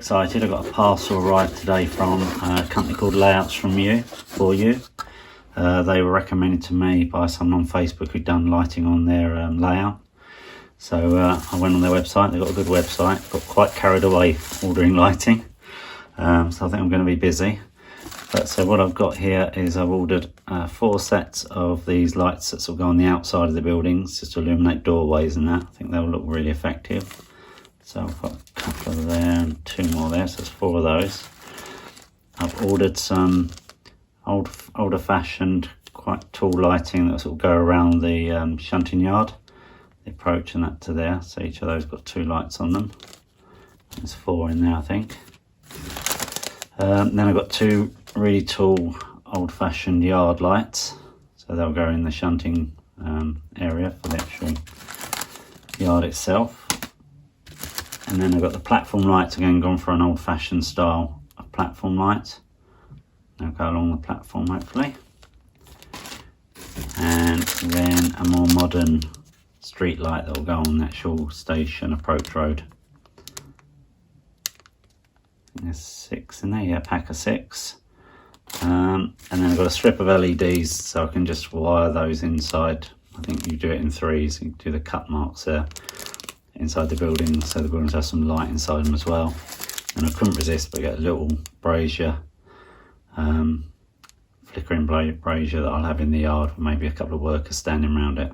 excited. I got a parcel arrived today from a company called Layouts From You For You. They were recommended to me by someone on Facebook who'd done lighting on their layout. So I went on their website. They've got a good website. Got quite carried away ordering lighting, so I think I'm going to be busy. But so what I've got here is I've ordered 4 sets of these lights that will go on the outside of the buildings just to illuminate doorways and that. I think they'll look really effective. So I've got a couple of there and 2 more there, so there's 4 of those. I've ordered some older fashioned, quite tall lighting that will go around the shunting yard, the approach and that to there. So each of those got 2 lights on them. There's 4 in there, I think. Then I've got 2 really tall old fashioned yard lights. So they'll go in the shunting area for the actual yard itself. And then I've got the platform lights, again gone for an old fashioned style of platform light. They'll go along the platform hopefully. And then a more modern street light that will go on the actual station approach road. There's 6 in there, yeah, a pack of 6. And then I've got a strip of LEDs, so I can just wire those inside. I think you do it in 3s, you do the cut marks there inside the building, so the buildings have some light inside them as well. And I couldn't resist but get a little brazier, flickering brazier that I'll have in the yard with maybe a couple of workers standing around it.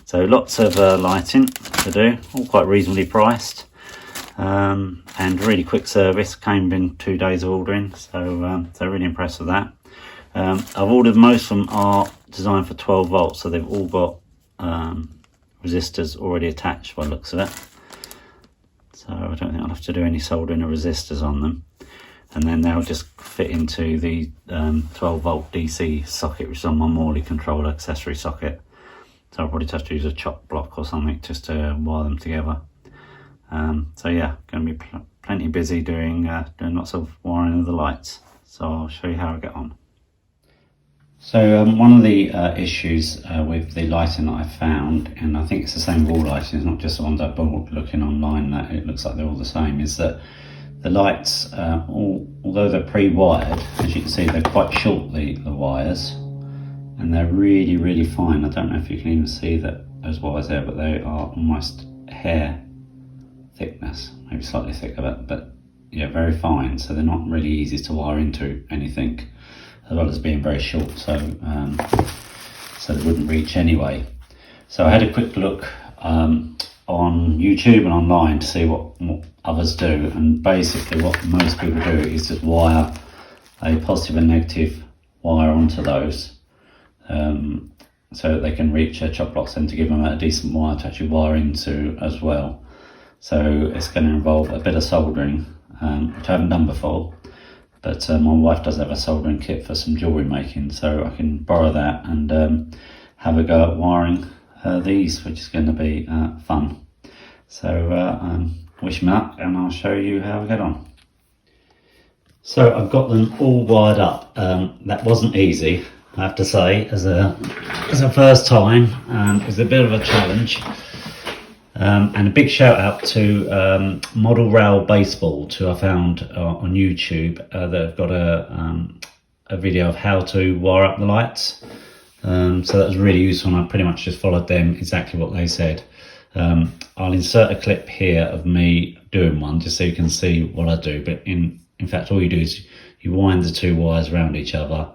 So lots of lighting to do, all quite reasonably priced, and really quick service. Came in 2 days of ordering, so really impressed with that. I've ordered, most of them are designed for 12 volts, so they've all got resistors already attached by the looks of it. So I don't think I'll have to do any soldering of resistors on them. And then they'll just fit into the 12 volt DC socket, which is on my Morley controller accessory socket. So I'll probably have to use a chop block or something just to wire them together. So yeah, going to be plenty busy doing lots of wiring of the lights. So I'll show you how I get on. So one of the issues with the lighting that I found, and I think it's the same with all lighting, it's not just the ones I've bought looking online that it looks like they're all the same, is that the lights, although they're pre-wired, as you can see they're quite short, the wires, and they're really, really fine. I don't know if you can even see that those wires there, but they are almost hair thickness, maybe slightly thicker, but yeah, very fine. So they're not really easy to wire into anything, as well as being very short, so they wouldn't reach anyway. So I had a quick look on YouTube and online to see what others do, and basically what most people do is just wire a positive and negative wire onto those, so that they can reach their chop blocks, and to give them a decent wire to actually wire into as well. So it's going to involve a bit of soldering, which I haven't done before. But my wife does have a soldering kit for some jewellery making, so I can borrow that and have a go at wiring these, which is going to be fun. So wish me luck, and I'll show you how I get on. So I've got them all wired up. That wasn't easy, I have to say, as a first time. It was a bit of a challenge. And a big shout out to Model Rail Baseball, who I found on YouTube. They've got a video of how to wire up the lights. So that was really useful, and I pretty much just followed them exactly what they said. I'll insert a clip here of me doing one just so you can see what I do. But in fact, all you do is you wind the 2 wires around each other,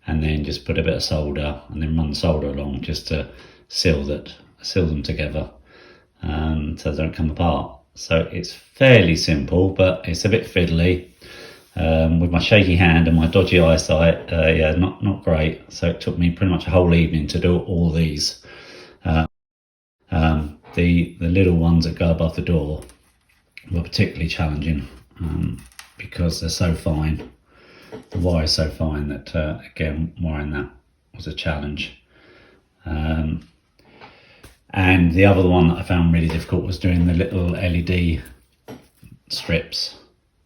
and then just put a bit of solder and then run the solder along just to seal them together. So they don't come apart. So it's fairly simple, but it's a bit fiddly. With my shaky hand and my dodgy eyesight, yeah, not great. So it took me pretty much a whole evening to do all these. The little ones that go above the door were particularly challenging because they're so fine. The wire is so fine that again, wiring that was a challenge. And the other one that I found really difficult was doing the little LED strips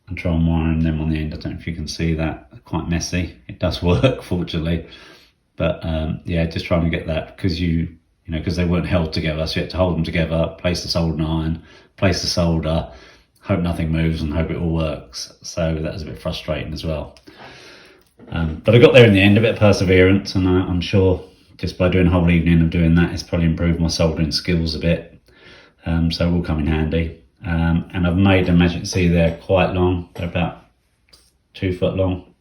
and trying wiring them on the end. I don't know if you can see that, quite messy. It does work, fortunately, but yeah, just trying to get that, because because they weren't held together, so you had to hold them together, place the soldering iron, place the solder, hope nothing moves and hope it all works. So that was a bit frustrating as well. But I got there in the end, a bit of perseverance, and I'm sure just by doing a whole evening of doing that, it's probably improved my soldering skills a bit. So it will come in handy. And I've made them, as you can see, they're quite long. They're about 2 foot long.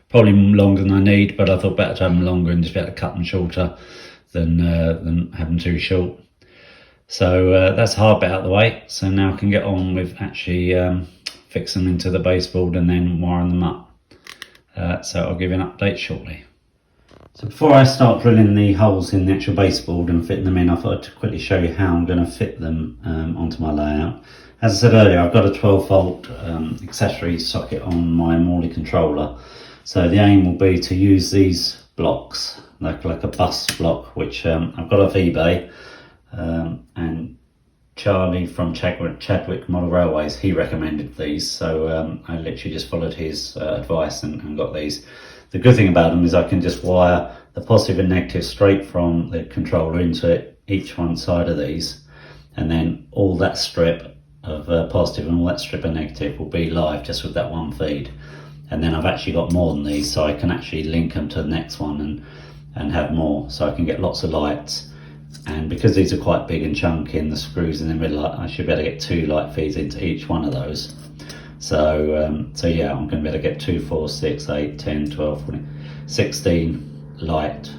Probably longer than I need, but I thought better to have them longer and just be able to cut them shorter than have them too short. So that's the hard bit out of the way. So now I can get on with actually fixing them into the baseboard and then wiring them up. So I'll give you an update shortly. So before I start drilling the holes in the actual baseboard and fitting them in, I thought I'd quickly show you how I'm going to fit them onto my layout. As I said earlier, I've got a 12 volt accessory socket on my Morley controller. So the aim will be to use these blocks, like a bus block, which I've got off eBay. And Charlie from Chadwick Model Railways, he recommended these. So I literally just followed his advice and got these. The good thing about them is I can just wire the positive and negative straight from the controller into each one side of these, and then all that strip of positive and all that strip of negative will be live just with that one feed. And then I've actually got more than these, so I can actually link them to the next one and have more, so I can get lots of lights. And because these are quite big and chunky and the screws in the middle, I should be able to get 2 light feeds into each one of those. So yeah, I'm going to be able to get 2, 4, 6, 8, 10, 12, 14, 16 light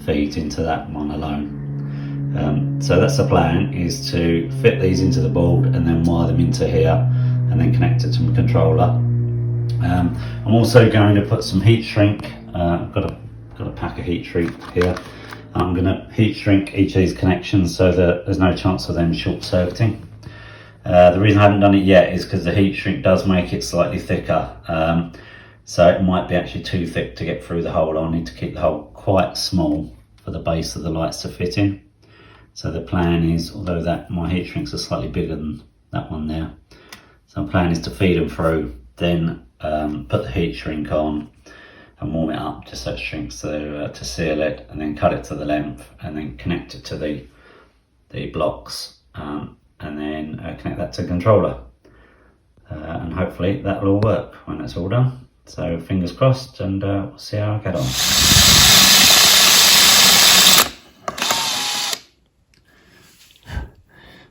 feeds into that one alone. So that's the plan, is to fit these into the board and then wire them into here and then connect it to my controller. I'm also going to put some heat shrink. I've got a pack of heat shrink here. I'm going to heat shrink each of these connections so that there's no chance of them short circuiting. The reason I haven't done it yet is because the heat shrink does make it slightly thicker, so it might be actually too thick to get through the hole. I'll need to keep the hole quite small for the base of the lights to fit in. So the plan is, although that my heat shrinks are slightly bigger than that one there, so the plan is to feed them through, then put the heat shrink on and warm it up just so it shrinks to seal it, and then cut it to the length and then connect it to the blocks. And then connect that to the controller, and hopefully that will all work when it's all done. So fingers crossed, and we'll see how I get on.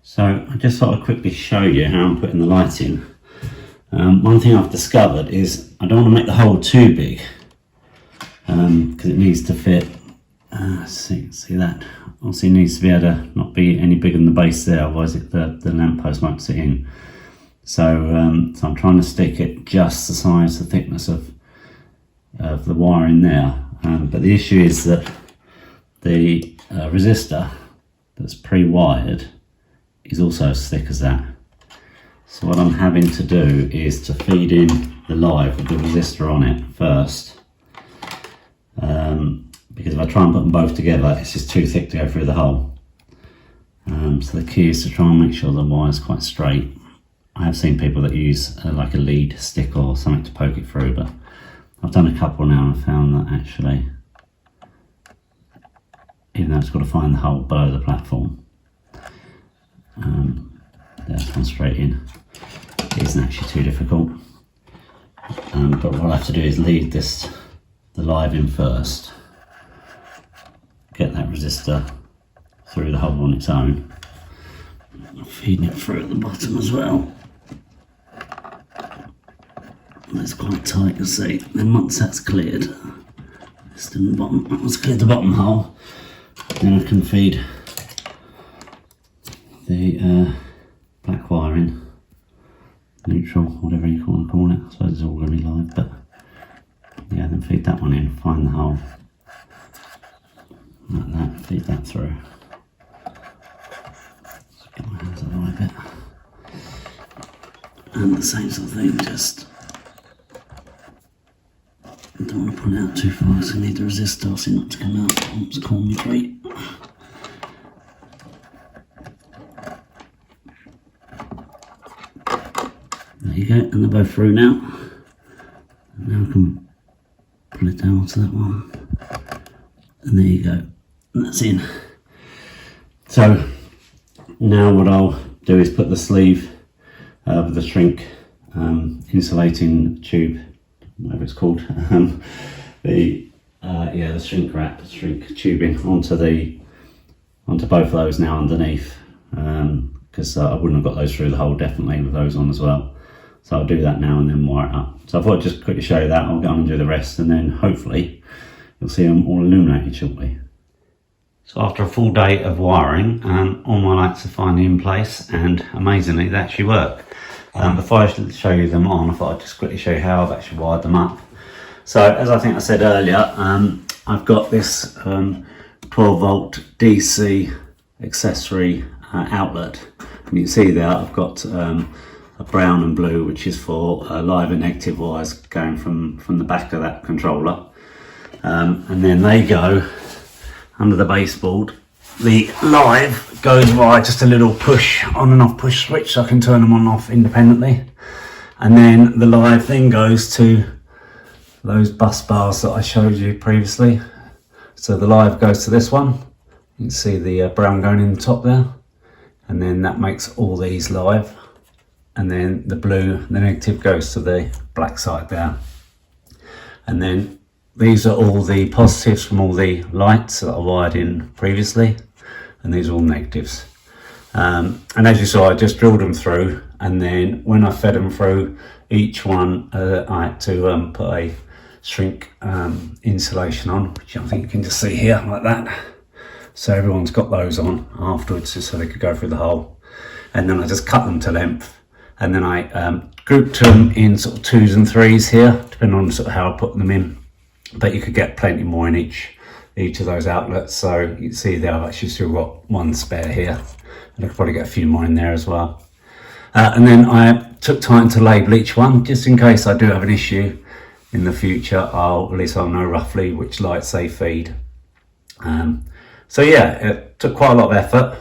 So I just thought I'd quickly show you how I'm putting the light in. One thing I've discovered is I don't want to make the hole too big, because it needs to fit. See that? Obviously it needs to be able to not be any bigger than the base there, otherwise the lamppost won't sit in. So I'm trying to stick it just the size, the thickness of the wire in there. But the issue is that the resistor that's pre-wired is also as thick as that. So what I'm having to do is to feed in the live with the resistor on it first. Because if I try and put them both together, it's just too thick to go through the hole. So the key is to try and make sure the wire is quite straight. I have seen people that use like a lead stick or something to poke it through, but I've done a couple now and found that actually, even though it's got to find the hole below the platform, that's gone straight in. It isn't actually too difficult. But what I have to do is lead the live in first, get that resistor through the hole on its own, feeding it through at the bottom as well. That's quite tight, you'll see. Then once that's cleared, just in the bottom, once cleared the bottom hole, then I can feed the black wire in, neutral, whatever you want to call it. I suppose it's all going to be live, but yeah, then feed that one in, find the hole, like that, feed that through. Just get my hands out of the way a bit. And the same sort of thing, just I don't want to pull it out too far, so I need the resistor so not to come out. Oops, call me plate. There you go, and they're both through now. And now I can pull it down to that one. And there you go, and that's in. So now what I'll do is put the sleeve with the shrink insulating tube, whatever it's called, the shrink wrap, shrink tubing onto both of those now underneath, because I wouldn't have got those through the hole definitely with those on as well. So I'll do that now and then wire it up. So I thought I'd just quickly show you that. I'll go on and do the rest, and then hopefully you'll see them all illuminated shortly. So after a full day of wiring, all my lights are finally in place, and amazingly they actually work. Before I show you them on, I thought I'd just quickly show you how I've actually wired them up. So as I think I said earlier, I've got this 12 volt DC accessory outlet, and you can see there I've got a brown and blue, which is for live and negative wires going from the back of that controller, and then they go under the baseboard. The live goes via just a little push on and off push switch, so I can turn them on and off independently, and then the live then goes to those bus bars that I showed you previously. So the live goes to this one, you can see the brown going in the top there, and then that makes all these live, and then the blue, the negative, goes to the black side there. And then these are all the positives from all the lights that I wired in previously, and these are all negatives. And as you saw, I just drilled them through, and then when I fed them through each one, I had to put a shrink insulation on, which I think you can just see here like that. So everyone's got those on afterwards, just so they could go through the hole. And then I just cut them to length, and then I grouped them in sort of 2s and 3s here, depending on sort of how I put them in. But you could get plenty more in each of those outlets. So you can see there I've actually still got one spare here, and I could probably get a few more in there as well. And then I took time to label each one, just in case I do have an issue in the future. At least I'll know roughly which lights they feed. So yeah, it took quite a lot of effort,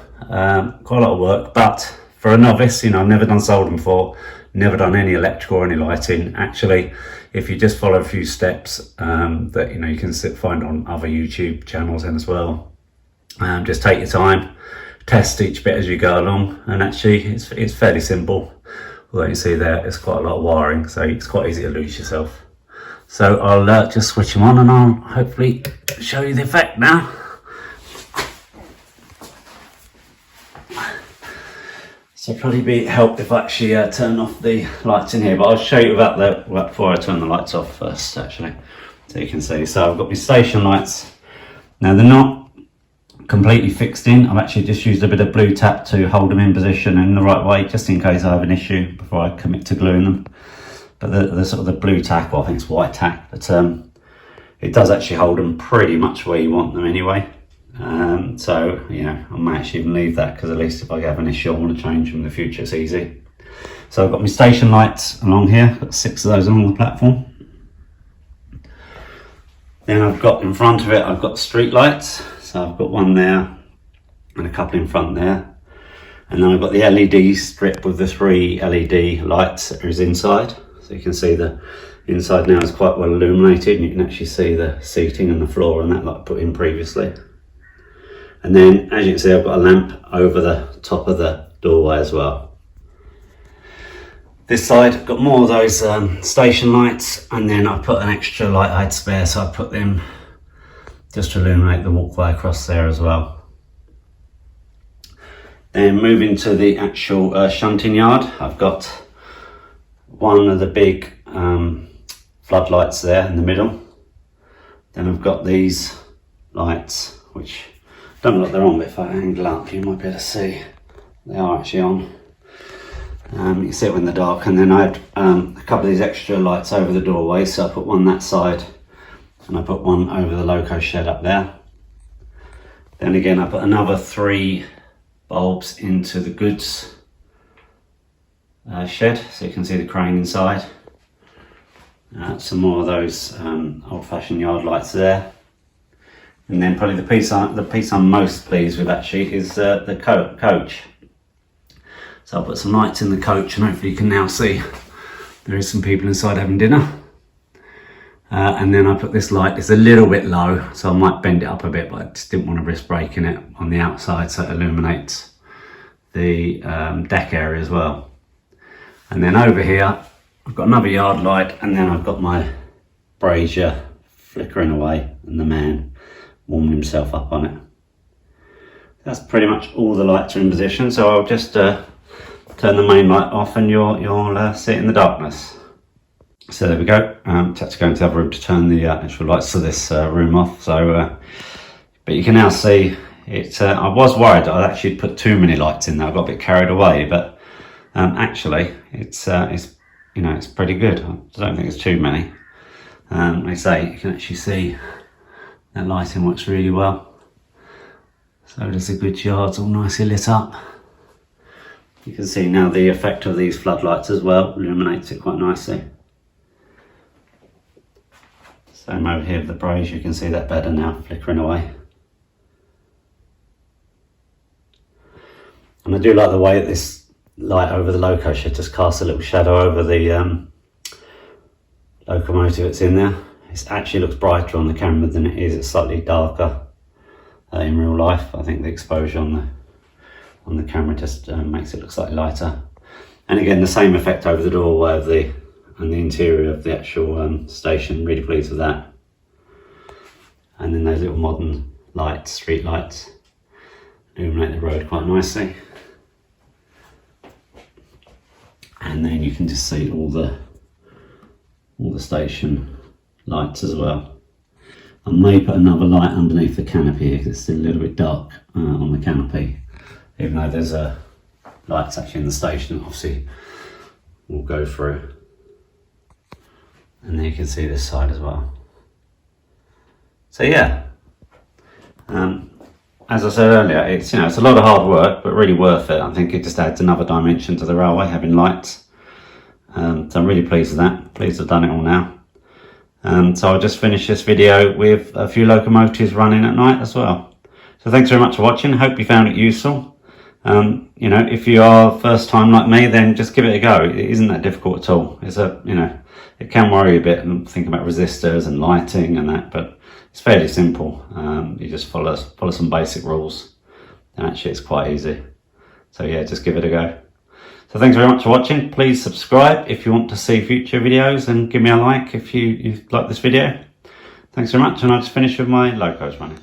quite a lot of work, but for a novice, I've never done soldering before, never done any electrical or any lighting. Actually, if you just follow a few steps that you can find on other YouTube channels and as well, just take your time, test each bit as you go along, and actually it's fairly simple. Although you see there, it's quite a lot of wiring, so it's quite easy to lose yourself. So I'll just switch them on, and I'll hopefully show you the effect now. So probably be help if I actually turn off the lights in here, but I'll show you before I turn the lights off first, actually, so you can see. So I've got my station lights. Now they're not completely fixed in. I've actually just used a bit of blue tack to hold them in position in the right way, just in case I have an issue before I commit to gluing them. But the sort of the blue tack, well, I think it's white tack, but it does actually hold them pretty much where you want them anyway. So I might actually even leave that, because at least if I have an issue I want to change them in the future, it's easy. So I've got my station lights along here, got 6 of those along the platform. Then I've got in front of it, I've got street lights. So I've got one there and a couple in front there. And then I've got the LED strip with the 3 LED lights that is inside. So you can see the inside now is quite well illuminated, and you can actually see the seating and the floor and that, like I put in previously. And then, as you can see, I've got a lamp over the top of the doorway as well. This side, I've got more of those station lights, and then I put an extra light I had spare, so I put them just to illuminate the walkway across there as well. Then moving to the actual shunting yard, I've got one of the big floodlights there in the middle. Then I've got these lights, which don't look like they're on, but if I angle up you might be able to see they are actually on. You can see it in the dark. And then I had a couple of these extra lights over the doorway, so I put one that side and I put one over the loco shed up there. Then again I put another 3 bulbs into the goods shed, so you can see the crane inside. Some more of those old-fashioned yard lights there. And then probably the piece I'm most pleased with actually is the coach. So I'll put some lights in the coach, and hopefully you can now see there is some people inside having dinner. And then I put this light, it's a little bit low, so I might bend it up a bit, but I just didn't want to risk breaking it on the outside, so it illuminates the deck area as well. And then over here, I've got another yard light, and then I've got my brazier flickering away and the man warming himself up on it. That's pretty much all the lights are in position, so I'll just turn the main light off and you'll see it in the darkness. So there we go. Had to go into the other room to turn the actual lights of this room off. So, but you can now see it. I was worried that I'd actually put too many lights in there. I got a bit carried away, but actually it's you know, it's pretty good. I don't think it's too many. Like I say, you can actually see that lighting works really well. So there's a good yard, all nicely lit up. You can see now the effect of these floodlights as well, illuminates it quite nicely. Same over here with the brazier, you can see that better now, flickering away. And I do like the way that this light over the loco shed just casts a little shadow over the locomotive that's in there. It actually looks brighter on the camera than it is. It's slightly darker in real life. I think the exposure on the camera just makes it look slightly lighter. And again, the same effect over the doorway of the interior of the actual station. Really pleased with that. And then those little modern lights, street lights, illuminate the road quite nicely. And then you can just see all the station lights as well. I may put another light underneath the canopy here because it's still a little bit dark on the canopy, even though there's lights actually in the station. Obviously we'll go through, and then you can see this side as well. So yeah, as I said earlier, it's a lot of hard work, but really worth it. I think it just adds another dimension to the railway, having lights. So I'm really pleased with that. Pleased I've done it all now. So I'll just finish this video with a few locomotives running at night as well. So thanks very much for watching. Hope you found it useful. You know, if you are first time like me, then just give it a go. It isn't that difficult at all. It's it can worry a bit and think about resistors and lighting and that, but it's fairly simple. You just follow some basic rules, and actually it's quite easy. So yeah, just give it a go. So thanks very much for watching. Please subscribe if you want to see future videos, and give me a like if you like this video. Thanks very much, and I'll just finish with my locos running.